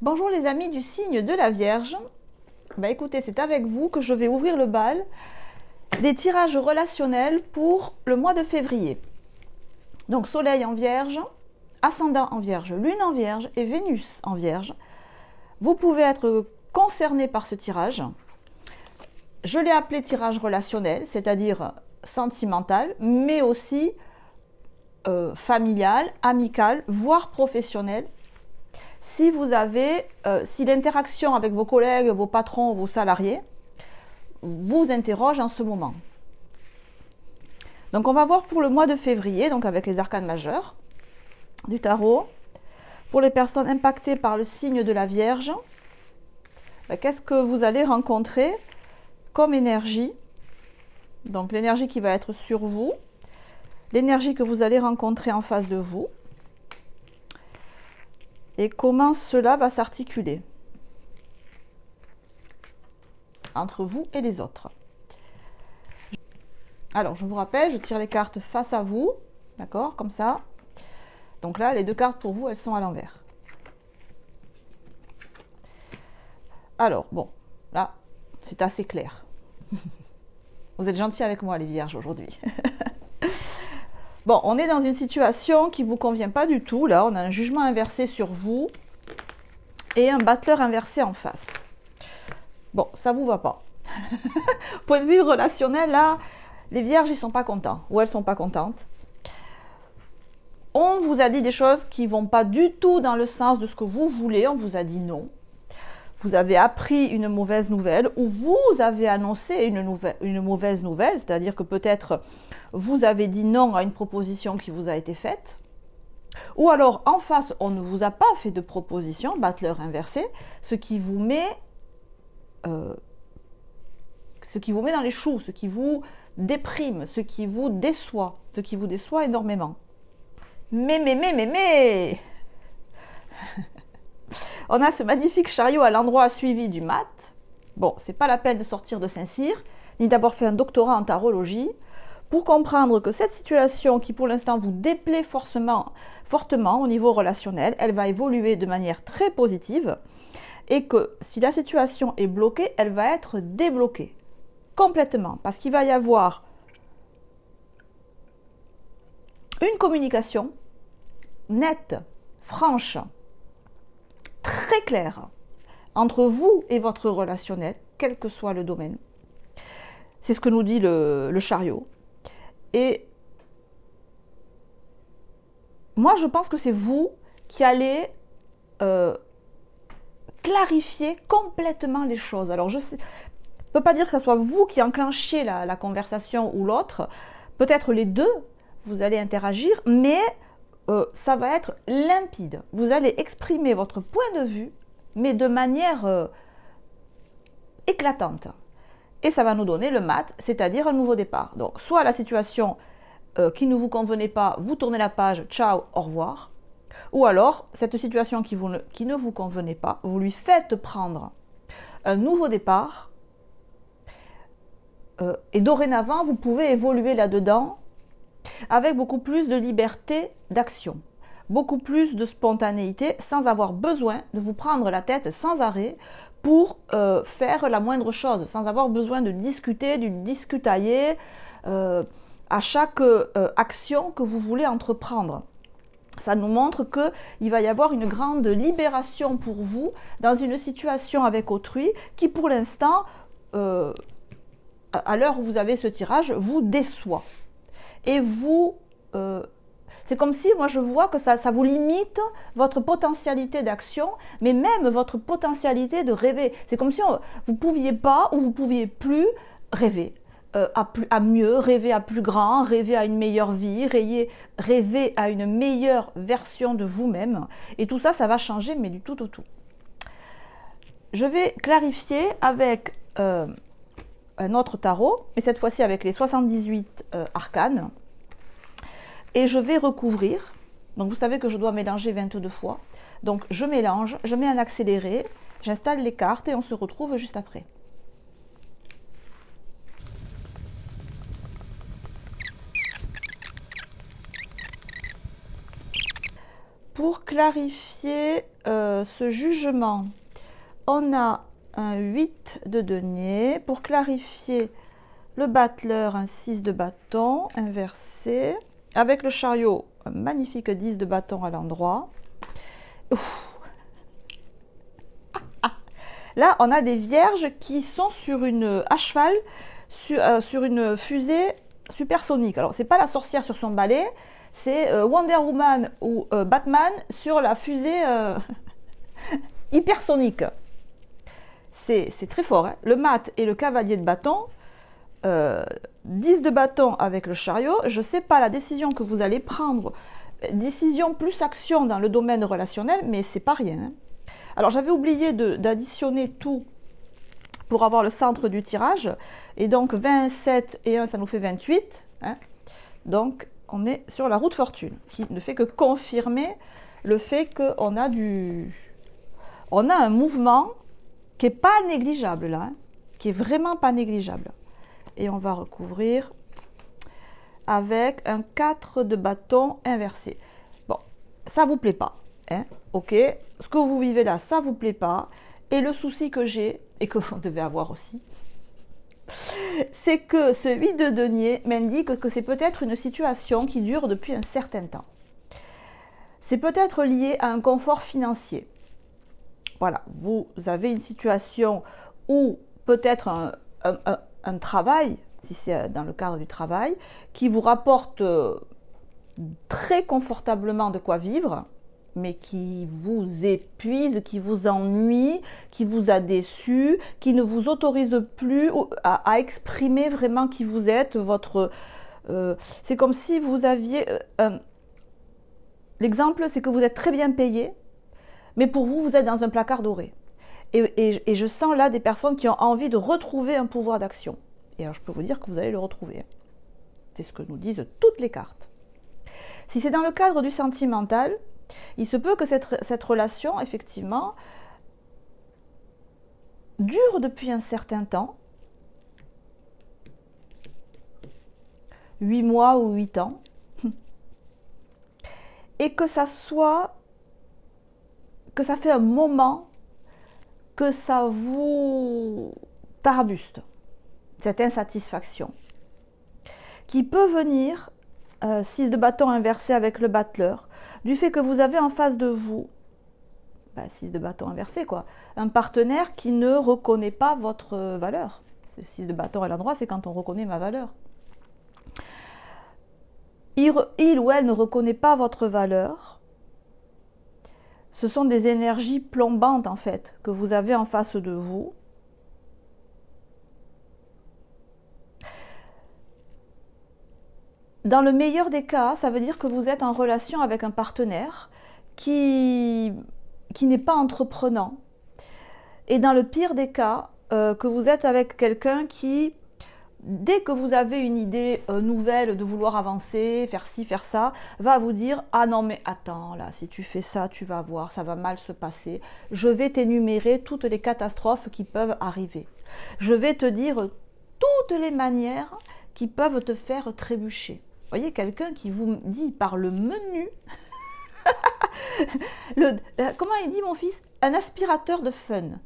Bonjour les amis du signe de la Vierge. Écoutez, c'est avec vous que je vais ouvrir le bal des tirages relationnels pour le mois de février. Donc Soleil en Vierge, Ascendant en Vierge, Lune en Vierge et Vénus en Vierge. Vous pouvez être concerné par ce tirage. Je l'ai appelé tirage relationnel, c'est-à-dire sentimental, mais aussi familial, amical, voire professionnel. Si si l'interaction avec vos collègues, vos patrons, vos salariés vous interroge en ce moment. Donc on va voir pour le mois de février, donc avec les arcanes majeurs du tarot. Pour les personnes impactées par le signe de la Vierge, qu'est-ce que vous allez rencontrer comme énergie? Donc l'énergie qui va être sur vous, l'énergie que vous allez rencontrer en face de vous, et comment cela va s'articuler entre vous et les autres. Alors, je vous rappelle, je tire les cartes face à vous, d'accord, comme ça. Donc là, les deux cartes pour vous, elles sont à l'envers. Alors, bon, là, c'est assez clair. Vous êtes gentils avec moi, les vierges, aujourd'hui. Bon, on est dans une situation qui ne vous convient pas du tout. Là, on a un jugement inversé sur vous et un battleur inversé en face. Bon, ça ne vous va pas. Point de vue relationnel, là, les vierges, ils ne sont pas contents. Ou elles ne sont pas contentes. On vous a dit des choses qui ne vont pas du tout dans le sens de ce que vous voulez. On vous a dit non. Vous avez appris une mauvaise nouvelle ou vous avez annoncé une mauvaise nouvelle. C'est-à-dire que peut-être vous avez dit non à une proposition qui vous a été faite. Ou alors, en face, on ne vous a pas fait de proposition, battleur inversé, ce qui vous met dans les choux, ce qui vous déprime, ce qui vous déçoit énormément. Mais on a ce magnifique chariot à l'endroit suivi du mat. Bon, c'est pas la peine de sortir de Saint-Cyr, ni d'avoir fait un doctorat en tarologie, pour comprendre que cette situation qui pour l'instant vous déplaît fortement au niveau relationnel, elle va évoluer de manière très positive et que si la situation est bloquée, elle va être débloquée complètement parce qu'il va y avoir une communication nette, franche, très claire entre vous et votre relationnel, quel que soit le domaine. C'est ce que nous dit le chariot. Et moi, je pense que c'est vous qui allez clarifier complètement les choses. Alors, je ne peux pas dire que ce soit vous qui enclenchiez la conversation ou l'autre. Peut-être les deux, vous allez interagir, mais ça va être limpide. Vous allez exprimer votre point de vue, mais de manière éclatante. Et ça va nous donner le mat, c'est-à-dire un nouveau départ. Donc, soit la situation qui ne vous convenait pas, vous tournez la page, ciao, au revoir. Ou alors, cette situation qui ne vous convenait pas, vous lui faites prendre un nouveau départ. Et dorénavant, vous pouvez évoluer là-dedans avec beaucoup plus de liberté d'action, beaucoup plus de spontanéité, sans avoir besoin de vous prendre la tête sans arrêt pour faire la moindre chose, sans avoir besoin de discuter, du discutailler à chaque action que vous voulez entreprendre. Ça nous montre qu'il va y avoir une grande libération pour vous dans une situation avec autrui qui, pour l'instant, à l'heure où vous avez ce tirage, vous déçoit. Et vous... c'est comme si, moi je vois que ça vous limite votre potentialité d'action, mais même votre potentialité de rêver. C'est comme si vous ne pouviez pas ou vous ne pouviez plus rêver à mieux, rêver à plus grand, rêver à une meilleure vie, rêver à une meilleure version de vous-même. Et tout ça, ça va changer, mais du tout au tout. Je vais clarifier avec un autre tarot, mais cette fois-ci avec les 78 arcanes. Et je vais recouvrir. Donc vous savez que je dois mélanger 22 fois. Donc je mélange, je mets un accéléré, j'installe les cartes et on se retrouve juste après. Pour clarifier ce jugement, on a un 8 de denier. Pour clarifier, le battleur, un 6 de bâton inversé. Avec le chariot, un magnifique 10 de bâton à l'endroit. Là, on a des vierges qui sont à cheval sur une fusée supersonique. Alors, c'est pas la sorcière sur son balai, c'est Wonder Woman ou Batman sur la fusée hypersonique. C'est très fort, hein. Le mat et le cavalier de bâton, 10 de bâton avec le chariot. Je ne sais pas la décision que vous allez prendre, décision plus action dans le domaine relationnel, mais c'est pas rien, hein. Alors, j'avais oublié d'additionner tout pour avoir le centre du tirage. Et donc, 27 et 1, ça nous fait 28. Hein. Donc, on est sur la roue de fortune, qui ne fait que confirmer le fait qu'on a on a un mouvement qui n'est pas négligeable, là. Hein, qui est vraiment pas négligeable. Et on va recouvrir avec un 4 de bâton inversé. Bon, ça ne vous plaît pas. Hein, ok, ce que vous vivez là, ça vous plaît pas. Et le souci que j'ai, et que vous devez avoir aussi, c'est que ce 8 de denier m'indique que c'est peut-être une situation qui dure depuis un certain temps. C'est peut-être lié à un confort financier. Voilà, vous avez une situation où peut-être un travail, si c'est dans le cadre du travail, qui vous rapporte très confortablement de quoi vivre, mais qui vous épuise, qui vous ennuie, qui vous a déçu, qui ne vous autorise plus à exprimer vraiment qui vous êtes, c'est comme si vous aviez... L'exemple, c'est que vous êtes très bien payé, mais pour vous, vous êtes dans un placard doré. Et je sens là des personnes qui ont envie de retrouver un pouvoir d'action. Et alors, je peux vous dire que vous allez le retrouver. C'est ce que nous disent toutes les cartes. Si c'est dans le cadre du sentimental, il se peut que cette relation, effectivement, dure depuis un certain temps, 8 mois ou 8 ans, et que ça fait un moment que ça vous tarabuste, cette insatisfaction, qui peut venir, 6 de bâton inversé avec le battleur, du fait que vous avez en face de vous, 6 de bâton inversé quoi, un partenaire qui ne reconnaît pas votre valeur. 6 de bâton à l'endroit, c'est quand on reconnaît ma valeur. Il ou elle ne reconnaît pas votre valeur. Ce sont des énergies plombantes en fait que vous avez en face de vous. Dans le meilleur des cas, ça veut dire que vous êtes en relation avec un partenaire qui n'est pas entreprenant. Et dans le pire des cas, que vous êtes avec quelqu'un qui, dès que vous avez une idée nouvelle de vouloir avancer, faire ci, faire ça, va vous dire « Ah non mais attends, là, si tu fais ça, tu vas voir, ça va mal se passer. Je vais t'énumérer toutes les catastrophes qui peuvent arriver. Je vais te dire toutes les manières qui peuvent te faire trébucher. » Vous voyez, quelqu'un qui vous dit par le menu, comment il dit mon fils? Un aspirateur de fun.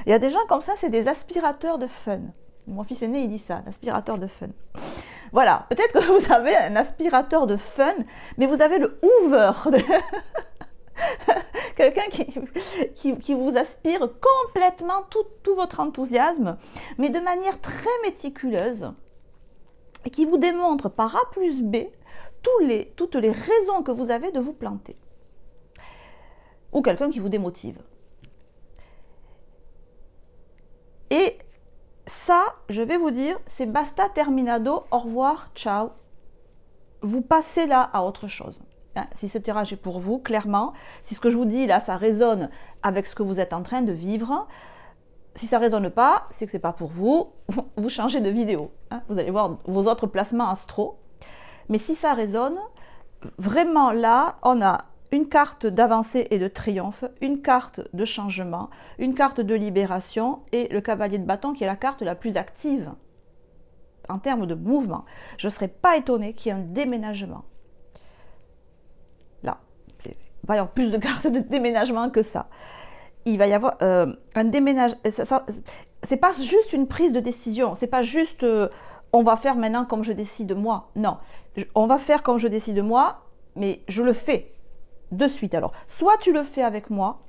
Il y a des gens comme ça, c'est des aspirateurs de fun. Mon fils aîné, il dit ça, un aspirateur de fun. Voilà, peut-être que vous avez un aspirateur de fun, mais vous avez le Hoover. Quelqu'un qui vous aspire complètement tout votre enthousiasme, mais de manière très méticuleuse, et qui vous démontre par A plus B toutes les raisons que vous avez de vous planter. Ou quelqu'un qui vous démotive. Et ça, je vais vous dire, c'est basta terminado, au revoir, ciao. Vous passez là à autre chose. Hein, si ce tirage est pour vous, clairement, si ce que je vous dis là, ça résonne avec ce que vous êtes en train de vivre, si ça ne résonne pas, c'est que ce n'est pas pour vous, vous changez de vidéo. Hein, vous allez voir vos autres placements astro. Mais si ça résonne, vraiment là, on a une carte d'avancée et de triomphe, une carte de changement, une carte de libération et le cavalier de bâton qui est la carte la plus active en termes de mouvement. Je ne serais pas étonnée qu'il y ait un déménagement. Là, il va y avoir plus de cartes de déménagement que ça. Il va y avoir un déménagement. C'est pas juste une prise de décision. C'est pas juste on va faire maintenant comme je décide moi. Non, on va faire comme je décide moi, mais je le fais de suite. Alors, soit tu le fais avec moi,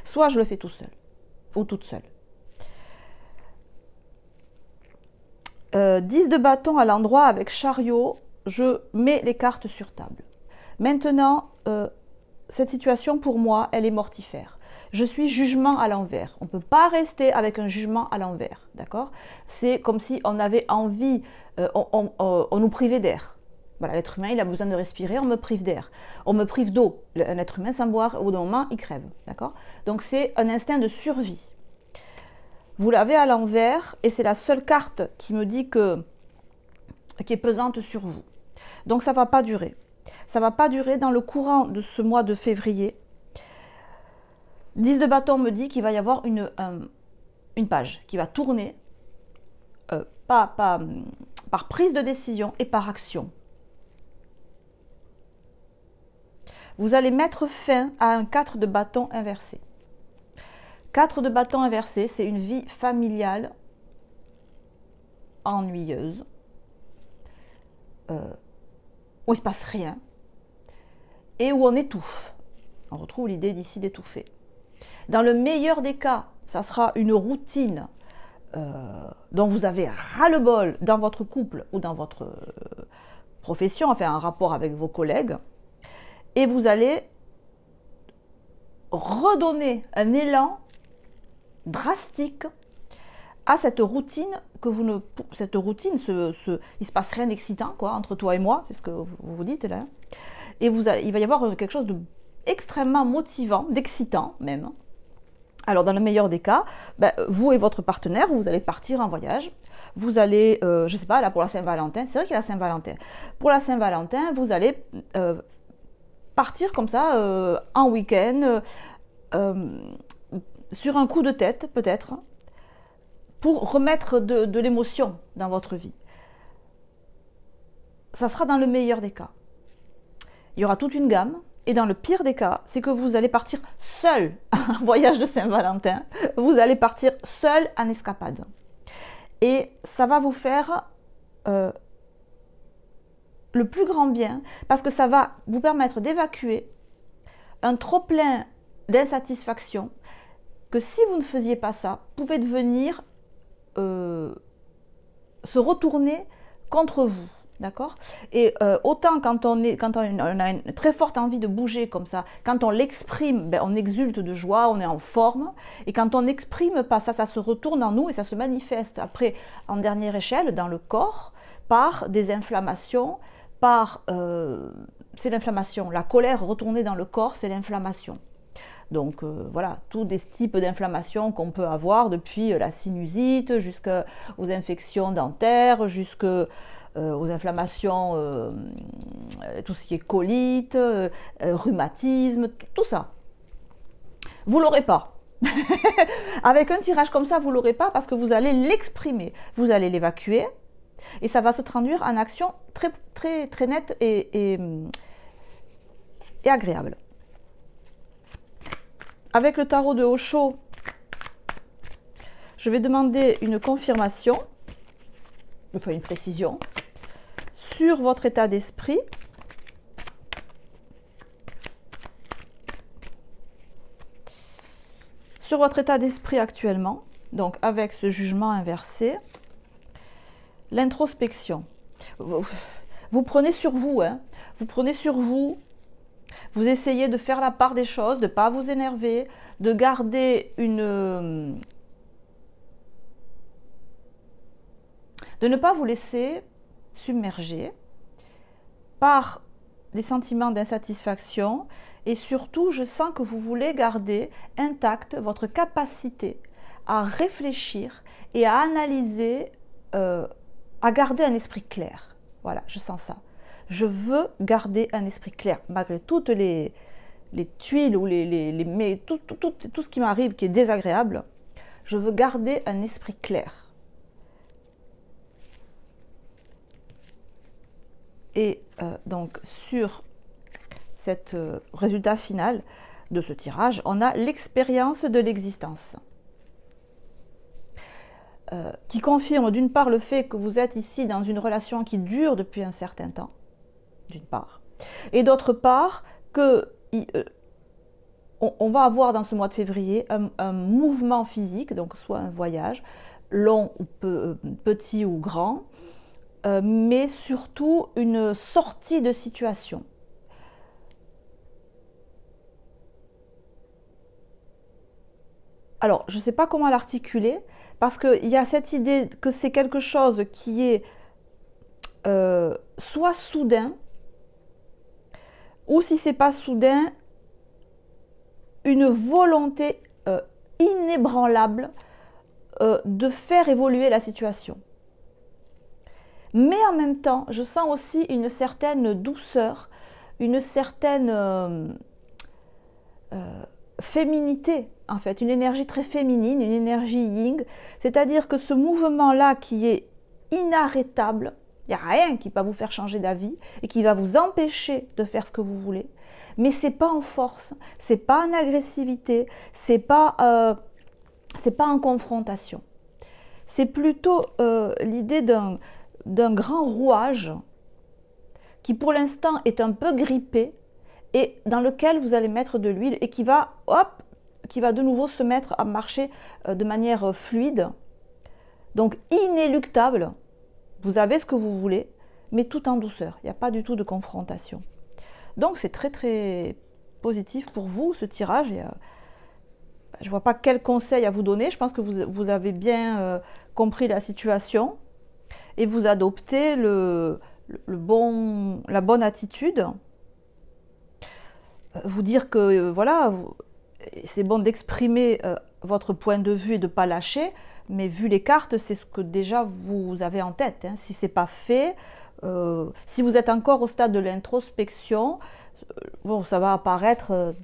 soit je le fais tout seul ou toute seule. 10 de bâton à l'endroit avec chariot, je mets les cartes sur table. Maintenant, cette situation pour moi, elle est mortifère. Je suis jugement à l'envers. On ne peut pas rester avec un jugement à l'envers, d'accord? C'est comme si on avait envie, on nous privait d'air. Voilà, l'être humain, il a besoin de respirer, on me prive d'air. On me prive d'eau. Un être humain, sans boire, au bout d'un moment, il crève, d'accord? Donc c'est un instinct de survie. Vous l'avez à l'envers et c'est la seule carte qui me dit qui est pesante sur vous. Donc ça ne va pas durer. Ça ne va pas durer dans le courant de ce mois de février. 10 de bâton me dit qu'il va y avoir une page qui va tourner par prise de décision et par action. Vous allez mettre fin à un 4 de bâton inversé. 4 de bâton inversé, c'est une vie familiale ennuyeuse, où il ne se passe rien, et où on étouffe. On retrouve l'idée d'ici d'étouffer. Dans le meilleur des cas, ça sera une routine dont vous avez ras-le-bol dans votre couple ou dans votre profession, enfin un rapport avec vos collègues, et vous allez redonner un élan drastique à cette routine que vous ne... Cette routine, il ne se passe rien d'excitant quoi, entre toi et moi, c'est ce que vous vous dites là. Et il va y avoir quelque chose d'extrêmement motivant, d'excitant même. Alors dans le meilleur des cas, vous et votre partenaire, vous allez partir en voyage. Vous allez, je ne sais pas, là pour la Saint-Valentin, c'est vrai qu'il y a la Saint-Valentin. Pour la Saint-Valentin, vous allez partir comme ça en week-end, sur un coup de tête peut-être, pour remettre de l'émotion dans votre vie. Ça sera dans le meilleur des cas. Il y aura toute une gamme. Et dans le pire des cas, c'est que vous allez partir seul en voyage de Saint-Valentin. Vous allez partir seul en escapade. Et ça va vous faire le plus grand bien parce que ça va vous permettre d'évacuer un trop-plein d'insatisfaction que si vous ne faisiez pas ça, pouvait devenir se retourner contre vous. D'accord? Et autant quand on a une très forte envie de bouger comme ça, quand on l'exprime, on exulte de joie, on est en forme. Et quand on n'exprime pas ça, ça se retourne en nous et ça se manifeste après, en dernière échelle, dans le corps, par des inflammations, c'est l'inflammation. La colère retournée dans le corps, c'est l'inflammation. Donc voilà, tous des types d'inflammations qu'on peut avoir, depuis la sinusite jusqu'aux infections dentaires, jusqu'aux inflammations, tout ce qui est colite, rhumatisme, tout ça. Vous ne l'aurez pas. Avec un tirage comme ça, vous ne l'aurez pas parce que vous allez l'exprimer, vous allez l'évacuer et ça va se traduire en action très, très, très nette et agréable. Avec le tarot de Osho, je vais demander une confirmation, enfin une précision, sur votre état d'esprit. Sur votre état d'esprit actuellement, donc avec ce jugement inversé, l'introspection. Vous prenez sur vous, hein, vous prenez sur vous. Vous essayez de faire la part des choses, de ne pas vous énerver, de garder de ne pas vous laisser submerger par des sentiments d'insatisfaction et surtout, je sens que vous voulez garder intacte votre capacité à réfléchir et à analyser, à garder un esprit clair. Voilà, je sens ça. Je veux garder un esprit clair, malgré toutes les tuiles ou tout ce qui m'arrive qui est désagréable. Je veux garder un esprit clair. Et donc sur cet résultat final de ce tirage, on a l'expérience de l'existence. Qui confirme d'une part le fait que vous êtes ici dans une relation qui dure depuis un certain temps, d'une part, et d'autre part que on va avoir dans ce mois de février un mouvement physique, donc soit un voyage long ou petit ou grand, mais surtout une sortie de situation. Alors, je ne sais pas comment l'articuler, parce qu'il y a cette idée que c'est quelque chose qui est soit soudain, ou si ce n'est pas soudain, une volonté inébranlable de faire évoluer la situation. Mais en même temps, je sens aussi une certaine douceur, une certaine féminité, en fait, une énergie très féminine, une énergie yin, c'est-à-dire que ce mouvement-là qui est inarrêtable, il n'y a rien qui va vous faire changer d'avis et qui va vous empêcher de faire ce que vous voulez, mais c'est pas en force, c'est pas en agressivité, c'est pas en confrontation. C'est plutôt l'idée d'un grand rouage qui pour l'instant est un peu grippé et dans lequel vous allez mettre de l'huile et qui va, hop, qui va de nouveau se mettre à marcher de manière fluide, donc inéluctable. Vous avez ce que vous voulez, mais tout en douceur. Il n'y a pas du tout de confrontation. Donc c'est très très positif pour vous ce tirage. Et, je ne vois pas quel conseil à vous donner. Je pense que vous avez bien compris la situation et vous adoptez la bonne attitude. Vous dire que voilà, c'est bon d'exprimer votre point de vue et de ne pas lâcher, mais vu les cartes, c'est ce que déjà vous avez en tête. Hein. Si ce n'est pas fait, si vous êtes encore au stade de l'introspection, bon, ça va apparaître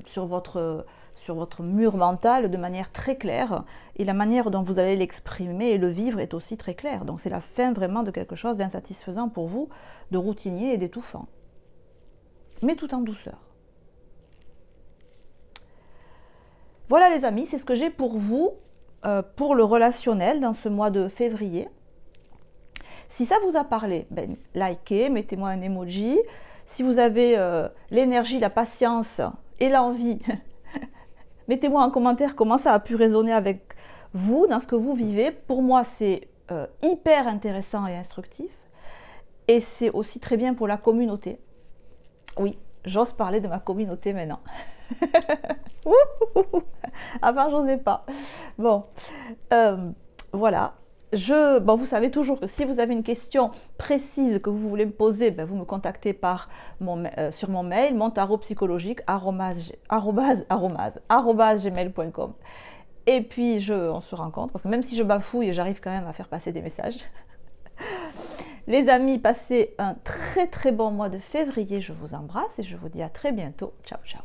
sur votre mur mental de manière très claire, et la manière dont vous allez l'exprimer et le vivre est aussi très claire. Donc c'est la fin vraiment de quelque chose d'insatisfaisant pour vous, de routinier et d'étouffant, mais tout en douceur. Voilà les amis, c'est ce que j'ai pour vous, pour le relationnel dans ce mois de février. Si ça vous a parlé, ben, likez, mettez-moi un emoji. Si vous avez l'énergie, la patience et l'envie, mettez-moi en commentaire comment ça a pu résonner avec vous dans ce que vous vivez. Pour moi, c'est hyper intéressant et instructif. Et c'est aussi très bien pour la communauté. Oui, j'ose parler de ma communauté maintenant. Avant, j'osais pas. Bon, voilà. Bon, vous savez toujours que si vous avez une question précise que vous voulez me poser, ben, vous me contactez sur mon mail montarot-psychologique@gmail.com. Et puis, on se rencontre, parce que même si je bafouille, j'arrive quand même à faire passer des messages. Les amis, passez un très très bon mois de février. Je vous embrasse et je vous dis à très bientôt. Ciao, ciao.